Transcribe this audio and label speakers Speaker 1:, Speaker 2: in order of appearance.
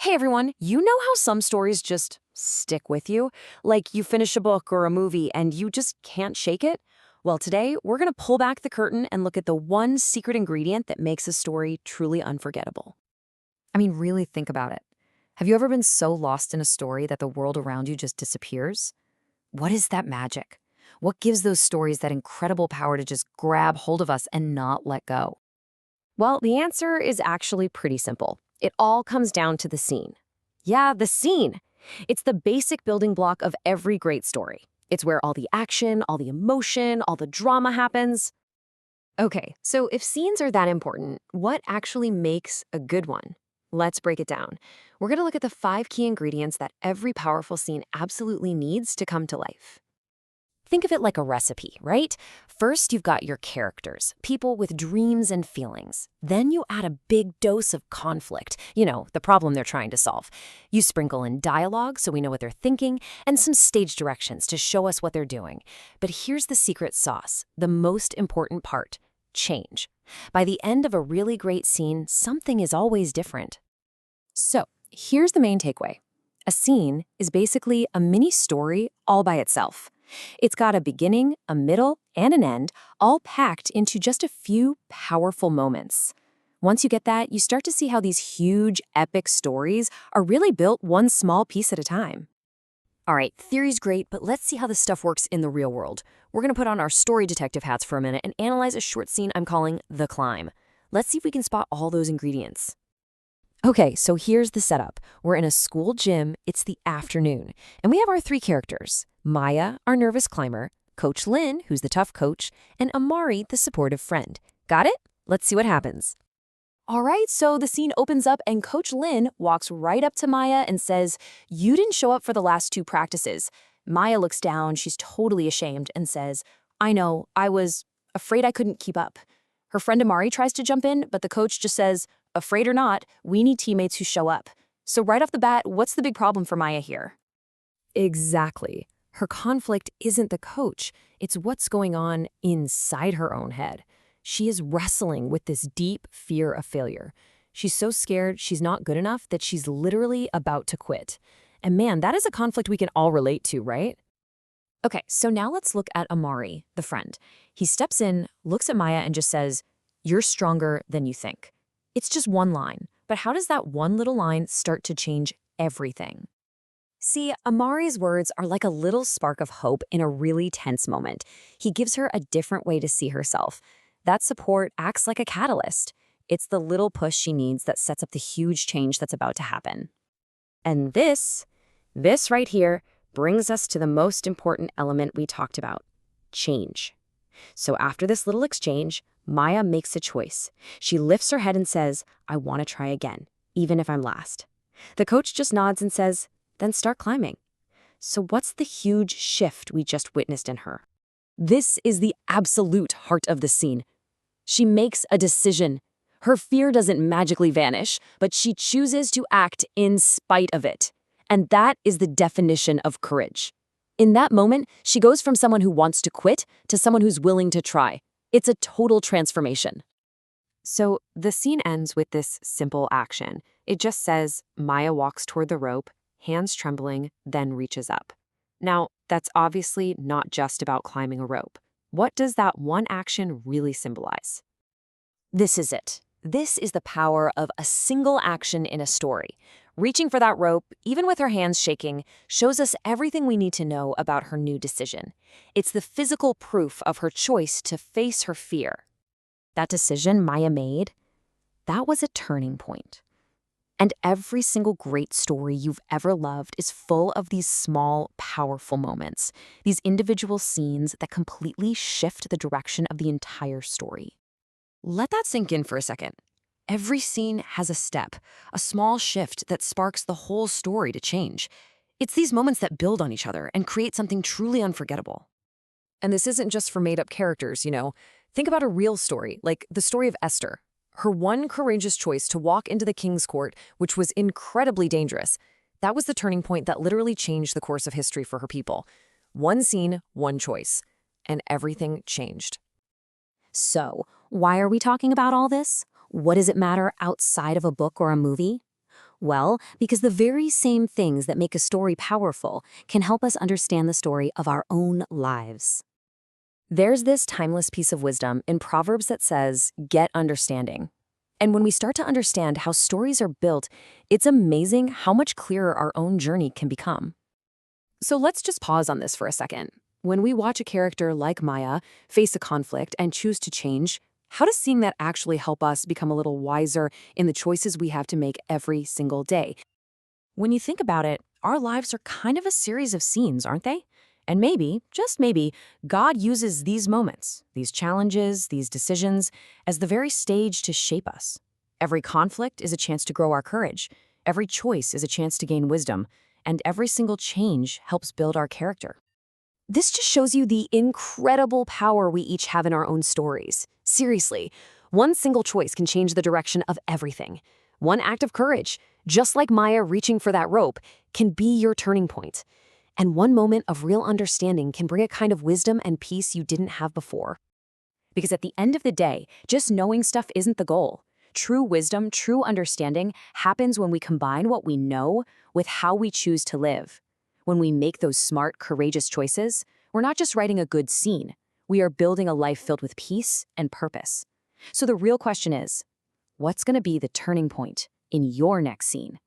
Speaker 1: Hey everyone, you know how some stories just stick with you? Like you finish a book or a movie and you just can't shake it? Well, today we're going to pull back the curtain and look at the one secret ingredient that makes a story truly unforgettable. I mean, really think about it. Have you ever been so lost in a story that the world around you just disappears? What is that magic? What gives those stories that incredible power to just grab hold of us and not let go? Well, the answer is actually pretty simple. It all comes down to the scene. Yeah, the scene. It's the basic building block of every great story. It's where all the action, all the emotion, all the drama happens. Okay, so if scenes are that important, what actually makes a good one? Let's break it down. We're going to look at the 5 key ingredients that every powerful scene absolutely needs to come to life. Think of it like a recipe, right? First, you've got your characters, people with dreams and feelings. Then you add a big dose of conflict, the problem they're trying to solve. You sprinkle in dialogue so we know what they're thinking, and some stage directions to show us what they're doing. But here's the secret sauce, the most important part: change. By the end of a really great scene, something is always different. So, here's the main takeaway. A scene is basically a mini story all by itself. It's got a beginning, a middle, and an end, all packed into just a few powerful moments. Once you get that, you start to see how these huge, epic stories are really built one small piece at a time. All right, theory's great, but let's see how this stuff works in the real world. We're going to put on our story detective hats for a minute and analyze a short scene I'm calling The Climb. Let's see if we can spot all those ingredients. Okay, so here's the setup. We're in a school gym, it's the afternoon, and we have our 3 characters: Maya, our nervous climber, Coach Lynn, who's the tough coach, and Amari, the supportive friend. Got it? Let's see what happens. All right, so the scene opens up and Coach Lynn walks right up to Maya and says, "You didn't show up for the last 2 practices." Maya looks down, she's totally ashamed, and says, "I know, I was afraid I couldn't keep up." Her friend Amari tries to jump in, but the coach just says, "Afraid or not, we need teammates who show up." So right off the bat, what's the big problem for Maya here? Exactly. Her conflict isn't the coach. It's what's going on inside her own head. She is wrestling with this deep fear of failure. She's so scared she's not good enough that she's literally about to quit. And man, that is a conflict we can all relate to, right? Okay, so now let's look at Amari, the friend. He steps in, looks at Maya, and just says, "You're stronger than you think." It's just one line, but how does that one little line start to change everything? See, Amari's words are like a little spark of hope in a really tense moment. He gives her a different way to see herself. That support acts like a catalyst. It's the little push she needs that sets up the huge change that's about to happen. And this right here, brings us to the most important element we talked about: change. So after this little exchange, Maya makes a choice. She lifts her head and says, "I want to try again, even if I'm last." The coach just nods and says, "Then start climbing." So what's the huge shift we just witnessed in her? This is the absolute heart of the scene. She makes a decision. Her fear doesn't magically vanish, but she chooses to act in spite of it. And that is the definition of courage. In that moment, she goes from someone who wants to quit to someone who's willing to try. It's a total transformation. So the scene ends with this simple action. It just says Maya walks toward the rope, hands trembling, then reaches up. Now, that's obviously not just about climbing a rope. What does that one action really symbolize? This is it. This is the power of a single action in a story. Reaching for that rope, even with her hands shaking, shows us everything we need to know about her new decision. It's the physical proof of her choice to face her fear. That decision Maya made, that was a turning point. And every single great story you've ever loved is full of these small, powerful moments, these individual scenes that completely shift the direction of the entire story. Let that sink in for a second. Every scene has a step, a small shift that sparks the whole story to change. It's these moments that build on each other and create something truly unforgettable. And this isn't just for made-up characters, Think about a real story, like the story of Esther. Her one courageous choice to walk into the king's court, which was incredibly dangerous, that was the turning point that literally changed the course of history for her people. One scene, one choice, and everything changed. So, why are we talking about all this? What does it matter outside of a book or a movie?
Speaker 2: Well, because the very same things that make a story powerful can help us understand the story of our own lives.
Speaker 1: There's this timeless piece of wisdom in Proverbs that says, "Get understanding." And when we start to understand how stories are built, it's amazing how much clearer our own journey can become. So let's just pause on this for a second. When we watch a character like Maya face a conflict and choose to change, how does seeing that actually help us become a little wiser in the choices we have to make every single day? When you think about it, our lives are kind of a series of scenes, aren't they? And maybe, just maybe, God uses these moments, these challenges, these decisions, as the very stage to shape us. Every conflict is a chance to grow our courage. Every choice is a chance to gain wisdom. And every single change helps build our character. This just shows you the incredible power we each have in our own stories. Seriously, one single choice can change the direction of everything. One act of courage, just like Maya reaching for that rope, can be your turning point. And one moment of real understanding can bring a kind of wisdom and peace you didn't have before. Because at the end of the day, just knowing stuff isn't the goal. True wisdom, true understanding happens when we combine what we know with how we choose to live. When we make those smart, courageous choices, we're not just writing a good scene. We are building a life filled with peace and purpose. So the real question is, what's going to be the turning point in your next scene?